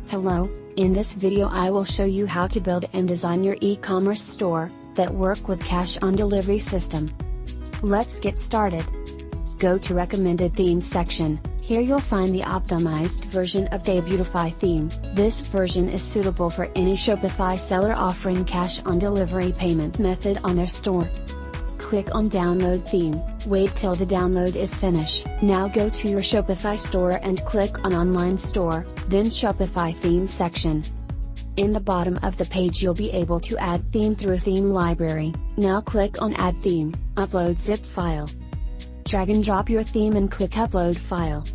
Hello, in this video I will show you how to build and design your e-commerce store that work with cash on delivery system. Let's get started. Go to recommended themes section. Here you'll find the optimized version of the Beautify theme. This version is suitable for any Shopify seller offering cash on delivery payment method on their store. Click on Download Theme, wait till the download is finished. Now go to your Shopify store and click on Online Store, then Shopify Theme section. In the bottom of the page you'll be able to add theme through Theme Library. Now click on Add Theme, Upload Zip File. Drag and drop your theme and click Upload File.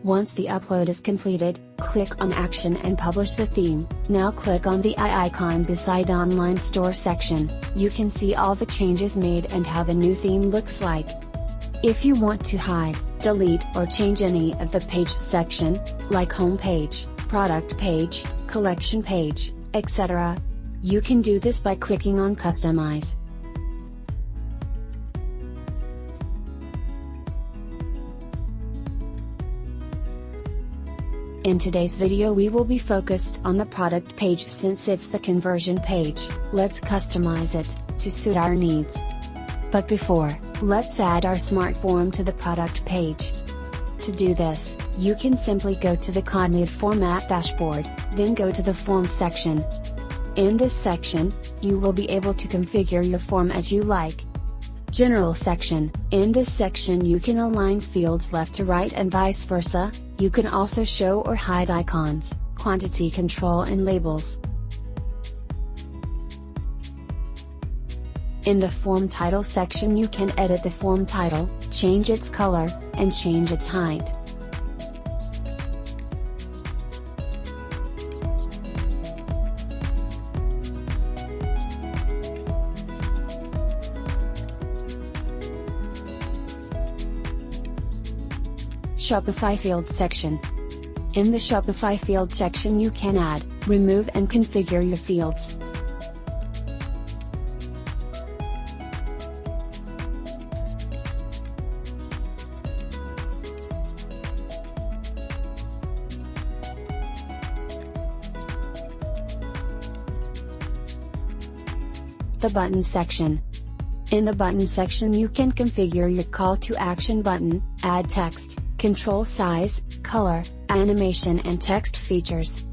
Once the upload is completed, click on Action and publish the theme. Now click on the eye icon beside Online Store section. You can see all the changes made and how the new theme looks like. If you want to hide, delete or change any of the page section, like home page, product page, collection page, etc., you can do this by clicking on Customize. In today's video we will be focused on the product page since it's the conversion page. Let's customize it to suit our needs. But before, let's add our smart form to the product page. To do this, you can simply go to the Codleadform Dashboard, then go to the Form section. In this section, you will be able to configure your form as you like. General section. In this section you can align fields left to right and vice versa. You can also show or hide icons, quantity control and labels. In the form title section you can edit the form title, change its color, and change its height. Shopify Fields section. In the Shopify Fields section you can add, remove and configure your fields. The Button section. In the Button section you can configure your call to action button, add text, control size, color, animation and text features.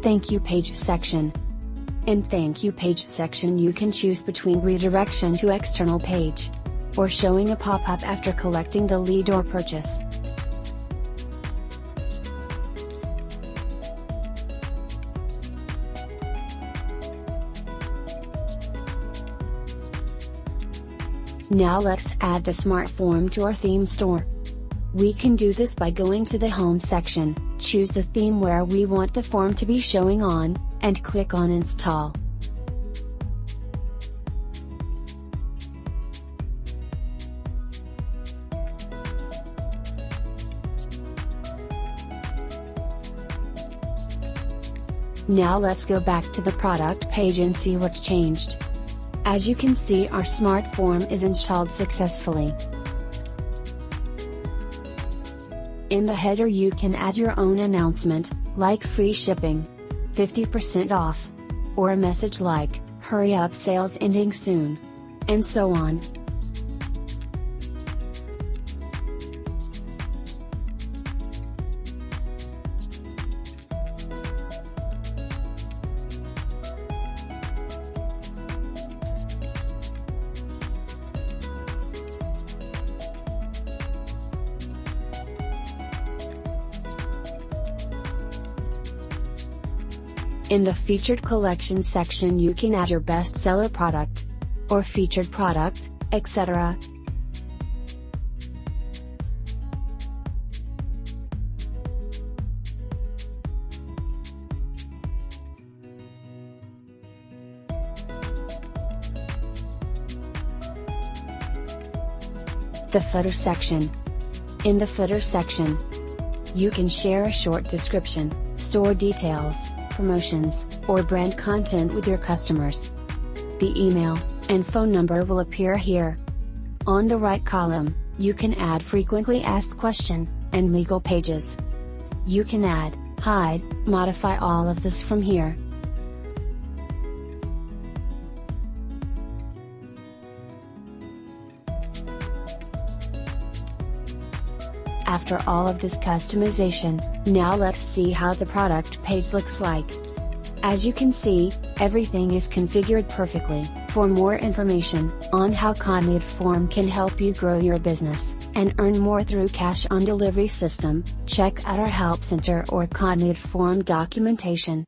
Thank you page section. In Thank you page section you can choose between redirection to external page, or showing a pop-up after collecting the lead or purchase. Now let's add the smart form to our theme store. We can do this by going to the Home section, choose the theme where we want the form to be showing on, and click on Install. Now let's go back to the product page and see what's changed. As you can see, our smart form is installed successfully. In the header you can add your own announcement, like free shipping, 50% off, or a message like, hurry up sales ending soon, and so on. In the Featured Collection section you can add your bestseller product. or featured product, etc. The footer section. In the footer section, you can share a short description, store details, promotions, or brand content with your customers. The email and phone number will appear here. On the right column, you can add frequently asked question and legal pages. You can add, hide, modify all of this from here. After all of this customization, now let's see how the product page looks like. As you can see, everything is configured perfectly. For more information on how Codleadform can help you grow your business and earn more through cash on delivery system, check out our help center or Codleadform documentation.